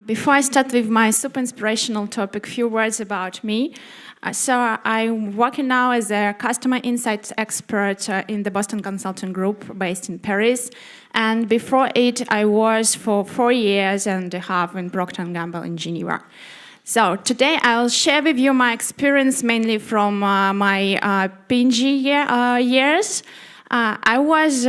Before I start with my super inspirational topic, few words about me. So I'm working now as a customer insights expert in the Boston Consulting Group based in Paris. And before it, I was for 4.5 years in Procter & Gamble in Geneva. So today I'll share with you my experience mainly from my PNG years. I was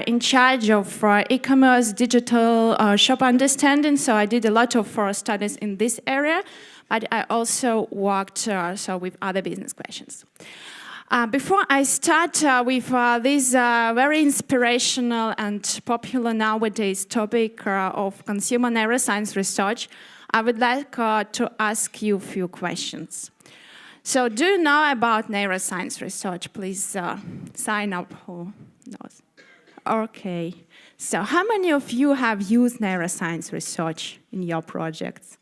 in charge of e-commerce, digital shop understanding, so I did a lot of studies in this area, but I also worked with other business questions. Before I start with this very inspirational and popular nowadays topic of consumer neuroscience research, I would like to ask you a few questions. So do you know about neuroscience research? Please sign up. Who knows? Okay. So how many of you have used neuroscience research in your projects?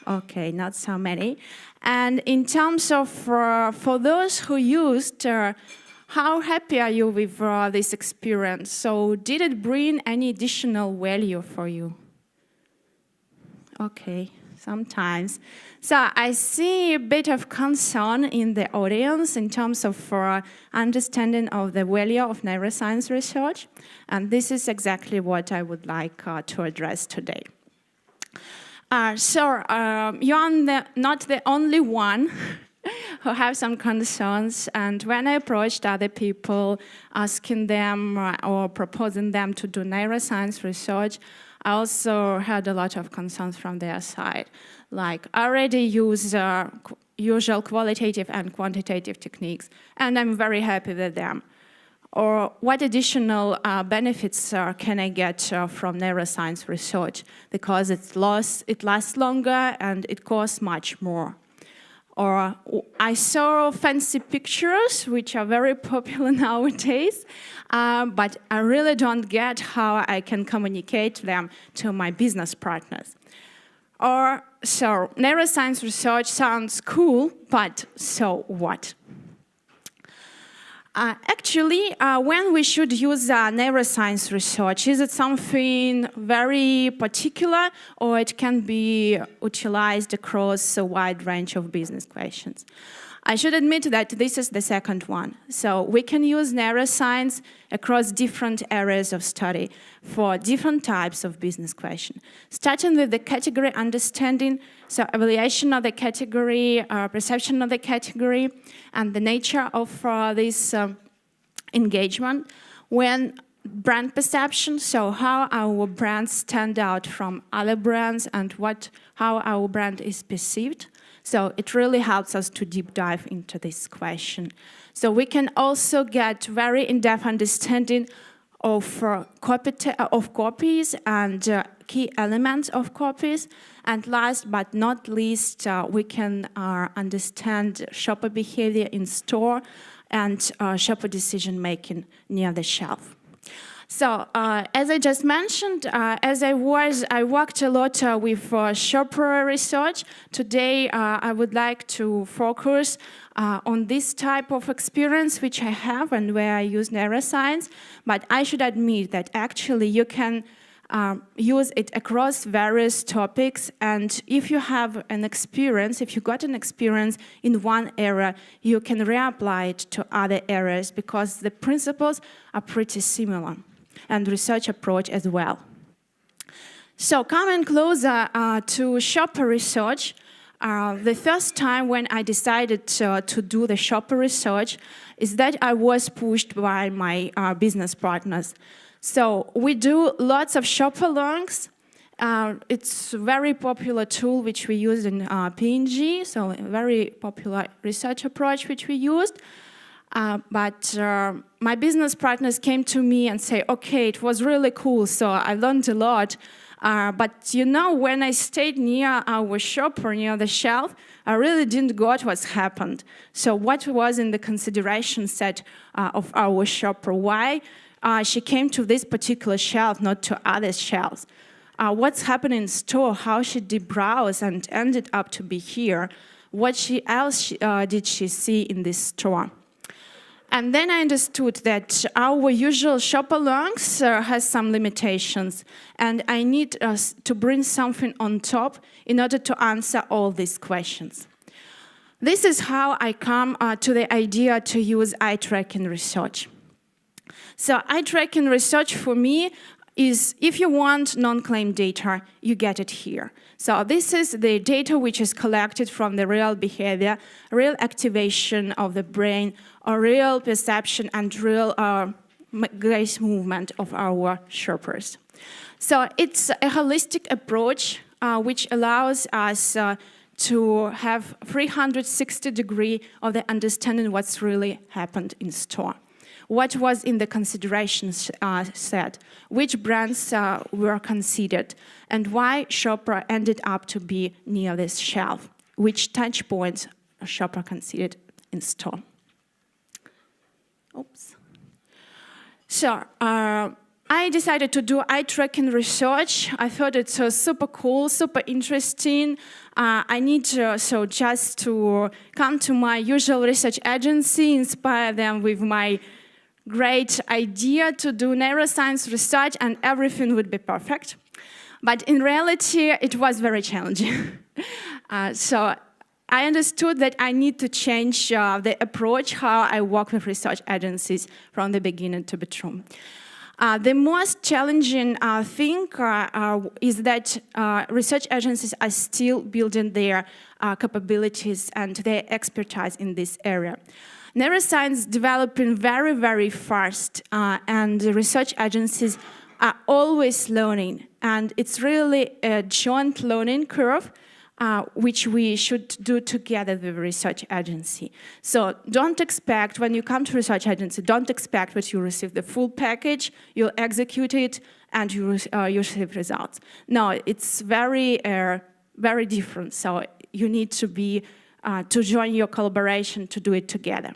Okay, not so many. And in terms of, for those who used, how happy are you with this experience? So did it bring any additional value for you? Okay. Sometimes. So I see a bit of concern in the audience in terms of understanding of the value of neuroscience research, and this is exactly what I would like to address today. You're not the only one who have some concerns, and when I approached other people asking them or proposing them to do neuroscience research, I also had a lot of concerns from their side, like I already use usual qualitative and quantitative techniques, and I'm very happy with them. Or what additional benefits can I get from neuroscience research? Because it lasts longer and it costs much more. Or I saw fancy pictures, which are very popular nowadays, but I really don't get how I can communicate them to my business partners. Or, so neuroscience research sounds cool, but so what? Actually, when we should use neuroscience research, is it something very particular, or it can be utilized across a wide range of business questions? I should admit that this is the second one. So we can use neuroscience across different areas of study for different types of business questions. Starting with the category understanding, so evaluation of the category, perception of the category, and the nature of this engagement. When brand perception, so how our brands stand out from other brands and how our brand is perceived. So it really helps us to deep dive into this question. So we can also get very in-depth understanding of copies and key elements of copies. And last but not least, we can understand shopper behavior in store and shopper decision-making near the shelf. So, as I just mentioned, I worked a lot with shopper research. Today, I would like to focus on this type of experience which I have and where I use neuroscience. But I should admit that actually you can use it across various topics. And if you have an experience, if you got an experience in one area, you can reapply it to other areas because the principles are pretty similar. And research approach as well. So coming closer to shopper research, the first time when I decided to do the shopper research is that I was pushed by my business partners. So we do lots of shopper learns. It's a very popular tool which we use in PNG, so a very popular research approach which we used. But my business partners came to me and say, okay, it was really cool, so I learned a lot. But you know, when I stayed near our shop or near the shelf, I really didn't got what's happened. So what was in the consideration set of our shopper? Why she came to this particular shelf, not to other shelves? What's happening in store? How she did browse and ended up to be here? What else did she see in this store? And then I understood that our usual shop-alongs has some limitations, and I need to bring something on top in order to answer all these questions. This is how I come to the idea to use eye tracking research. So eye tracking research for me is, if you want non-claim data, you get it here. So this is the data which is collected from the real behavior, real activation of the brain, or real perception and real gaze movement of our shoppers. So it's a holistic approach which allows us to have 360 degrees of the understanding what's really happened in store. What was in the considerations set, which brands were considered, and why shopper ended up to be near this shelf, which touch points a shopper considered in store. Oops. So I decided to do eye tracking research. I thought it's super cool, super interesting. I need just to come to my usual research agency, inspire them with my great idea to do neuroscience research, and everything would be perfect. But in reality, it was very challenging. So I understood that I need to change the approach, how I work with research agencies from the beginning to be true. The most challenging thing is that research agencies are still building their capabilities and their expertise in this area. Neuroscience developing very, very fast, and the research agencies are always learning. And it's really a joint learning curve, which we should do together with the research agency. So don't expect, when you come to research agency, don't expect that you receive the full package, you'll execute it, and you receive results. No, it's very, very different. So you need to be, to join your collaboration to do it together.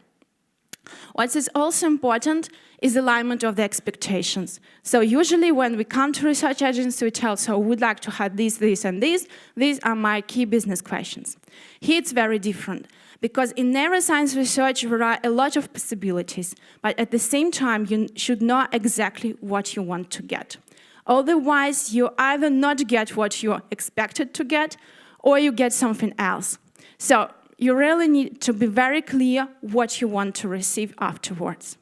What is also important is alignment of the expectations. So usually when we come to research agency, we tell, so we'd like to have this, this, and this. These are my key business questions. Here it's very different, because in neuroscience research there are a lot of possibilities, but at the same time you should know exactly what you want to get. Otherwise, you either not get what you expected to get, or you get something else. So you really need to be very clear what you want to receive afterwards.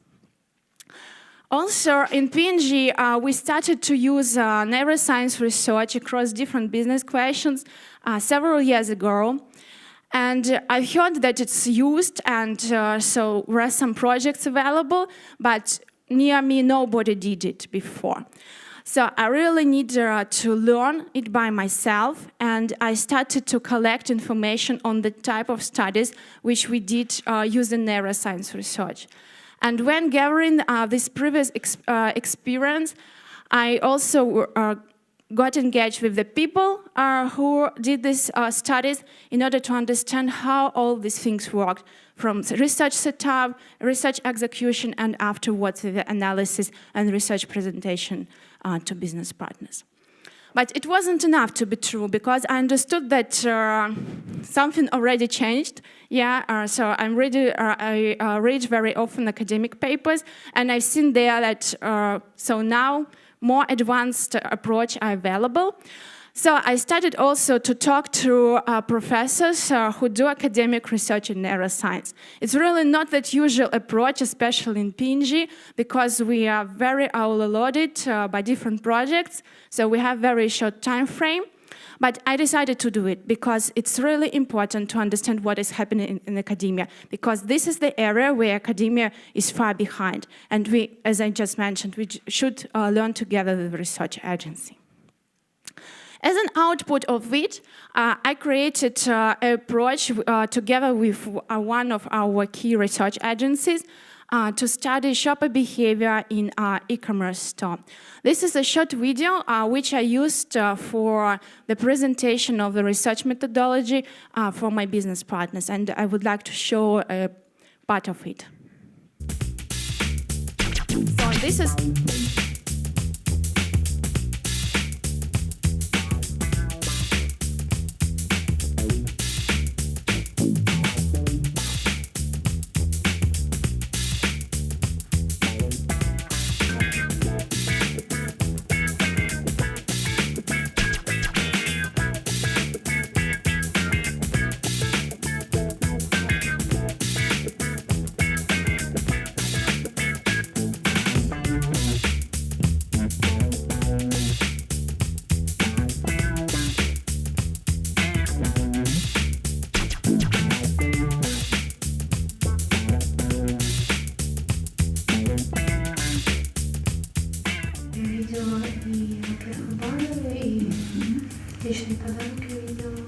Also, in P&G, we started to use neuroscience research across different business questions several years ago. And I heard that it's used, and so there are some projects available, but near me, nobody did it before. So I really need to learn it by myself, and I started to collect information on the type of studies which we did using neuroscience research. And when gathering this previous experience, I also got engaged with the people who did these studies in order to understand how all these things worked, from research setup, research execution, and afterwards the analysis and research presentation to business partners. But it wasn't enough to be true, because I understood that something already changed. So I read very often academic papers, and I've seen there that so now more advanced approach are available. So I started also to talk to professors who do academic research in neuroscience. It's really not that usual approach, especially in P&G, because we are very overloaded by different projects, so we have very short time frame. But I decided to do it because it's really important to understand what is happening in academia, because this is the area where academia is far behind. And we, as I just mentioned, we should learn together with the research agency. As an output of it, I created an approach together with one of our key research agencies to study shopper behavior in e-commerce store. This is a short video which I used for the presentation of the research methodology for my business partners, and I would like to show a part of it. So this is... Отличный подарок я видела.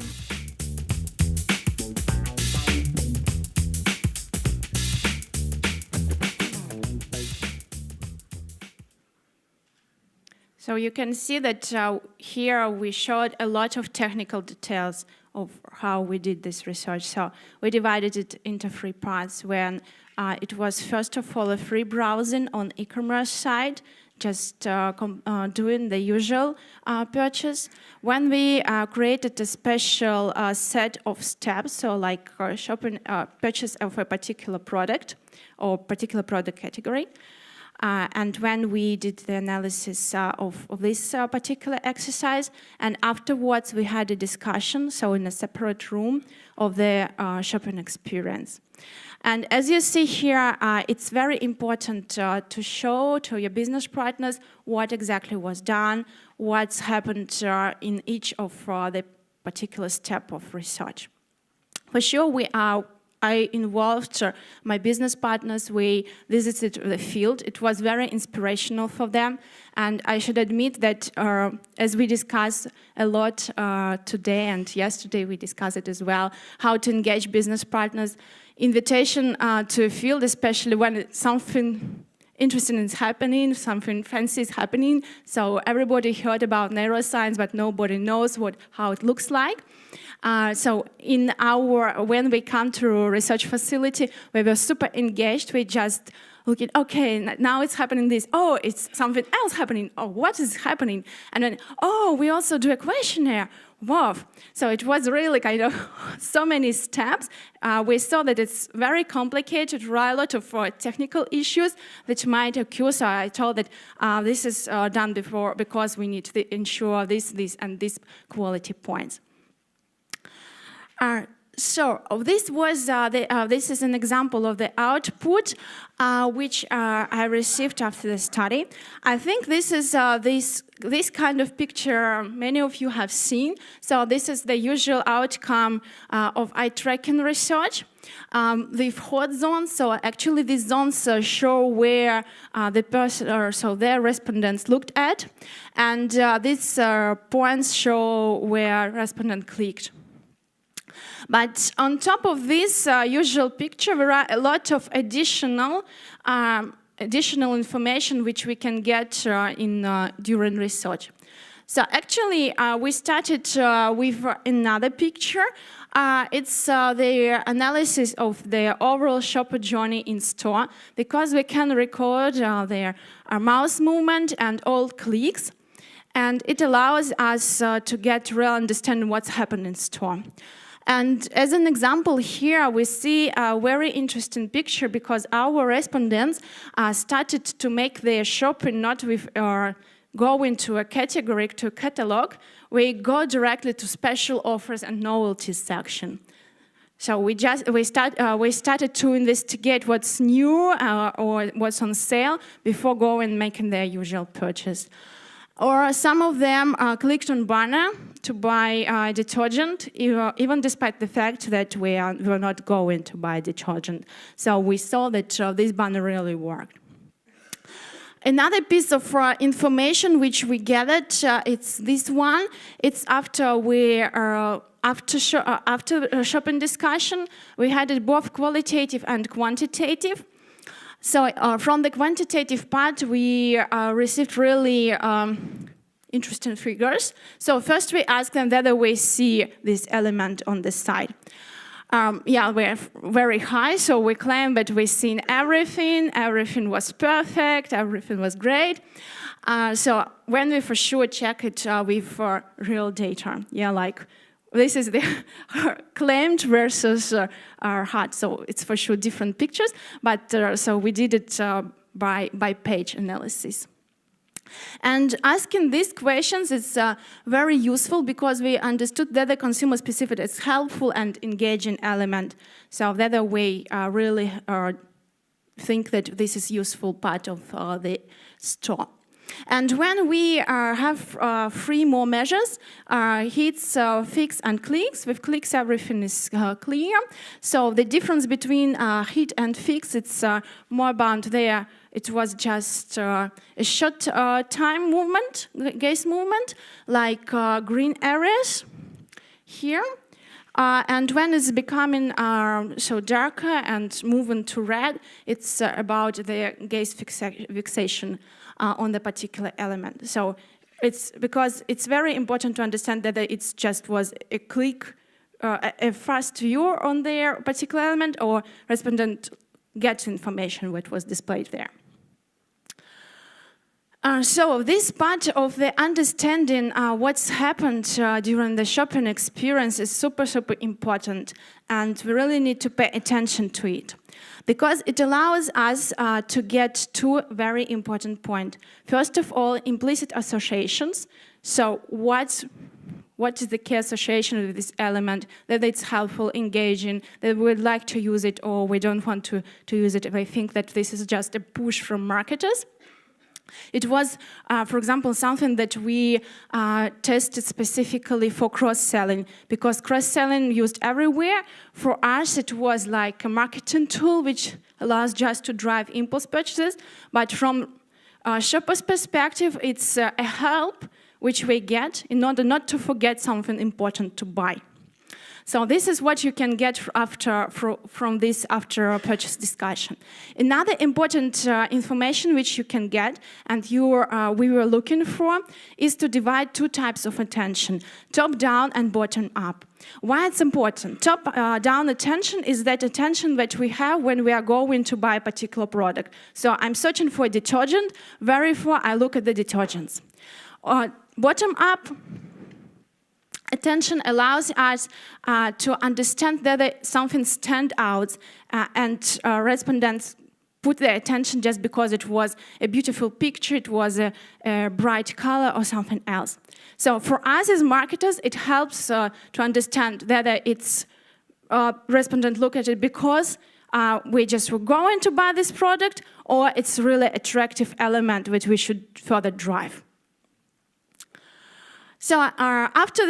So you can see that here we showed a lot of technical details of how we did this research. So we divided it into 3 parts when it was first of all a free browsing on e-commerce site, just doing the usual purchase. When we created a special set of steps, so like shopping, purchase of a particular product or particular product category, and when we did the analysis of this particular exercise, and afterwards we had a discussion, so in a separate room, of the shopping experience. And as you see here, it's very important to show to your business partners what exactly was done, what's happened in each of the particular step of research. For sure, I involved my business partners. We visited the field. It was very inspirational for them. And I should admit that as we discussed a lot today and yesterday, we discussed it as well, how to engage business partners. Invitation to a field, especially when something interesting is happening, something fancy is happening. So everybody heard about neuroscience, but nobody knows how it looks like. So when we come to a research facility, we were super engaged. We just look at, okay, now it's happening this. Oh, it's something else happening. Oh, what is happening? And then, oh, we also do a questionnaire. Wow. So it was really kind of so many steps. We saw that it's very complicated, a lot of technical issues that might occur. So I told that this is done before because we need to ensure this, and this quality points. So this was this is an example of the output which I received after the study. I think this is this kind of picture many of you have seen. So this is the usual outcome of eye tracking research. The hot zones, so actually these zones show where the person, so their respondents looked at, and these points show where respondent clicked. But on top of this usual picture, there are a lot of additional information which we can get during research. So actually, we started with another picture. It's the analysis of the overall shopper journey in store, because we can record their mouse movement and all clicks, and it allows us to get real understanding what's happened in store. And as an example here, we see a very interesting picture because our respondents started to make their shopping not with going to a category, to a catalog. We go directly to special offers and novelties section. So we started to investigate what's new or what's on sale before going and making their usual purchase. Or some of them clicked on banner to buy detergent, even despite the fact that we were not going to buy detergent. So we saw that this banner really worked. Another piece of information which we gathered, it's this one. It's after a shopping discussion, we had it both qualitative and quantitative. So from the quantitative part, we received really interesting figures. So first we asked them whether we see this element on the side. Yeah, we're very high, so we claim that we've seen everything. Everything was perfect, everything was great. So when we for sure check it with real data, yeah, like this is the claimed versus our heart. So it's for sure different pictures, but so we did it by page analysis. And asking these questions is very useful because we understood that the consumer specific is helpful and engaging element. So that we really think that this is useful part of the store. And when we have 3 more measures, hits, fix, and clicks. With clicks, everything is clear. So the difference between hit and fix, it's more about there. It was just a short time movement, gaze movement, like green areas here. And when it's becoming so darker and moving to red, it's about the gaze fixation on the particular element. So it's because it's very important to understand that it just was a click, a fast view on their particular element, or respondent gets information what was displayed there. So this part of the understanding what's happened during the shopping experience is super, super important, and we really need to pay attention to it, because it allows us to get 2 very important points. First of all, implicit associations. So what is the key association with this element, that it's helpful, engaging, that we would like to use it, or we don't want to use it if I think that this is just a push from marketers. It was, for example, something that we tested specifically for cross-selling, because cross-selling used everywhere. For us, it was like a marketing tool which allows just to drive impulse purchases. But from a shopper's perspective, it's a help which we get in order not to forget something important to buy. So this is what you can get from this after purchase discussion. Another important information which you can get, and we were looking for, is to divide 2 types of attention, top-down and bottom-up. Why it's important? Top-down attention is that attention that we have when we are going to buy a particular product. So I'm searching for a detergent, therefore I look at the detergents. Bottom-up attention allows us to understand that something stands out and respondents put their attention just because it was a beautiful picture, it was a bright color or something else. So for us as marketers, it helps to understand whether it's respondent look at it because we just were going to buy this product, or it's really attractive element which we should further drive. So after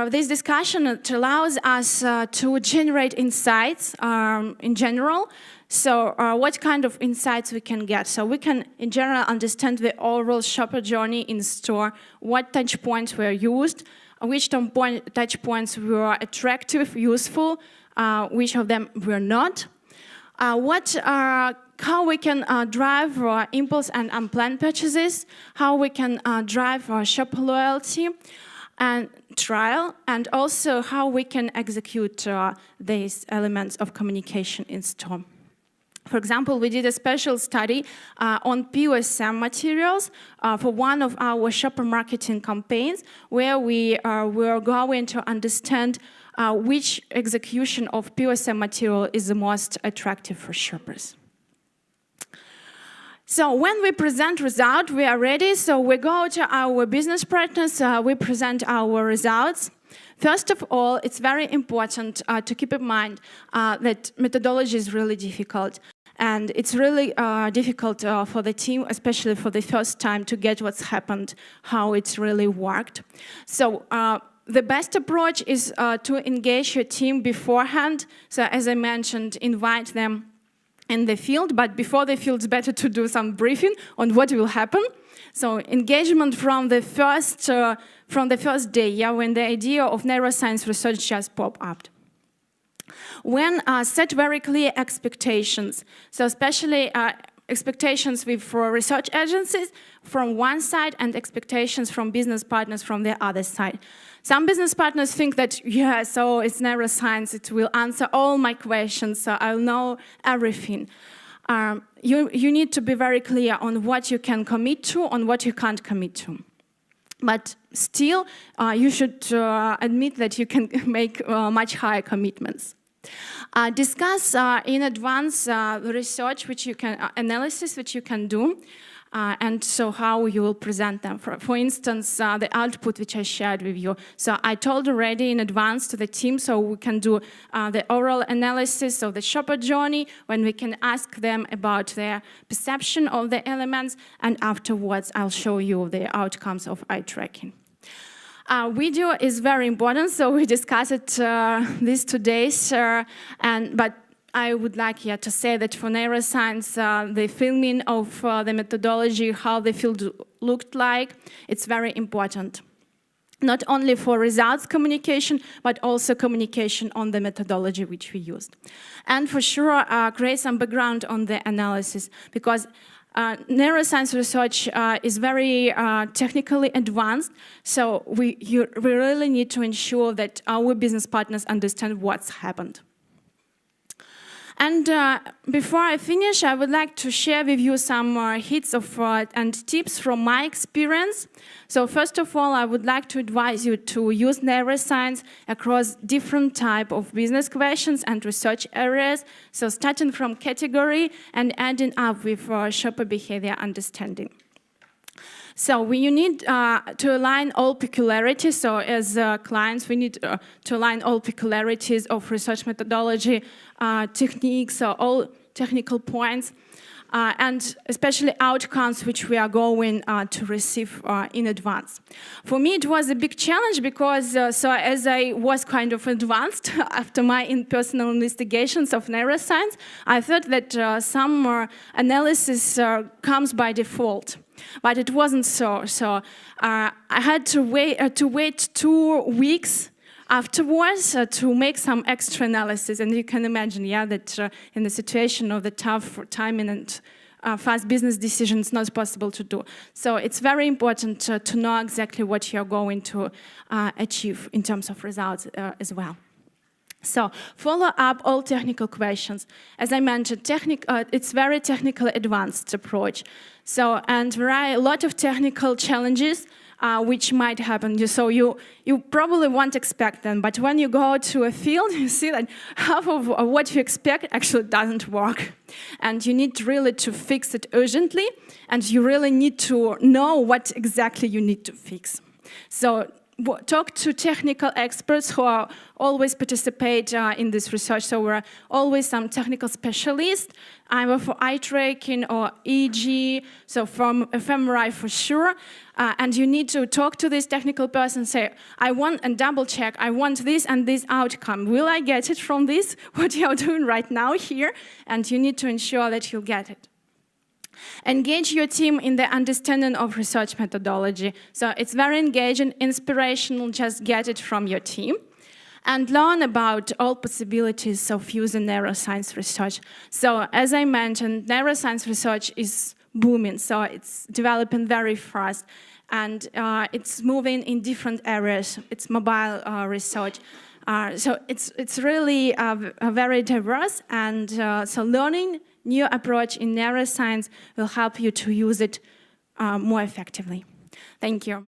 this discussion, it allows us to generate insights in general. So what kind of insights we can get? So we can, in general, understand the overall shopper journey in store, what touch points were used, which touch points were attractive, useful, which of them were not. How we can drive impulse and unplanned purchases, how we can drive shopper loyalty and trial, and also how we can execute these elements of communication in store. For example, we did a special study on POSM materials for one of our shopper marketing campaigns, where we were going to understand which execution of POSM material is the most attractive for shoppers. So when we present result, we are ready. So we go to our business partners, we present our results. First of all, it's very important to keep in mind that methodology is really difficult. And it's really difficult for the team, especially for the first time, to get what's happened, how it's really worked. So the best approach is to engage your team beforehand. So as I mentioned, invite them in the field, but before the field, it's better to do some briefing on what will happen. So engagement from the first day, yeah, when the idea of neuroscience research just popped up. When set very clear expectations, so especially expectations for research agencies from one side and expectations from business partners from the other side. Some business partners think that, yeah, so it's neuroscience, it will answer all my questions, so I'll know everything. You need to be very clear on what you can commit to, on what you can't commit to. But still, you should admit that you can make much higher commitments. Discuss in advance the research which you can, analysis which you can do. and so how you will present them. For instance, the output which I shared with you. So I told already in advance to the team, so we can do the oral analysis of the shopper journey, when we can ask them about their perception of the elements, and afterwards I'll show you the outcomes of eye tracking. Video is very important, so we discussed it these 2 days, but I would like here to say that for neuroscience, the filming of the methodology, how the field looked like, it's very important. Not only for results communication, but also communication on the methodology which we used. And for sure, create some background on the analysis, because neuroscience research is very technically advanced, so we really need to ensure that our business partners understand what's happened. And before I finish, I would like to share with you some hits of and tips from my experience. So first of all, I would like to advise you to use neuroscience across different types of business questions and research areas. So starting from category and ending up with shopper behavior understanding. So you need to align all peculiarities. So as clients, we need to align all peculiarities of research methodology, techniques, all technical points, and especially outcomes which we are going to receive in advance. For me, it was a big challenge because so as I was kind of advanced after my personal investigations of neuroscience, I thought that some analysis comes by default. But it wasn't so. So I had to wait 2 weeks afterwards to make some extra analysis. And you can imagine, yeah, that in the situation of the tough timing and fast business decisions, not possible to do. So it's very important to know exactly what you're going to achieve in terms of results as well. So follow up all technical questions. As I mentioned, it's very technically advanced approach. So, and there are a lot of technical challenges which might happen. So you probably won't expect them, but when you go to a field, you see that half of what you expect actually doesn't work. And you need really to fix it urgently, and you really need to know what exactly you need to fix. So talk to technical experts who always participate in this research. So we're always some technical specialists, either for eye tracking or EEG, so from fMRI for sure. And you need to talk to this technical person, say, I want, and double check, I want this and this outcome. Will I get it from this, what you're doing right now here? And you need to ensure that you'll get it. Engage your team in the understanding of research methodology. So it's very engaging, inspirational, just get it from your team. And learn about all possibilities of using neuroscience research. So as I mentioned, neuroscience research is booming, so it's developing very fast. And it's moving in different areas. It's mobile research. So it's really very diverse, and so learning new approach in neuroscience will help you to use it more effectively. Thank you.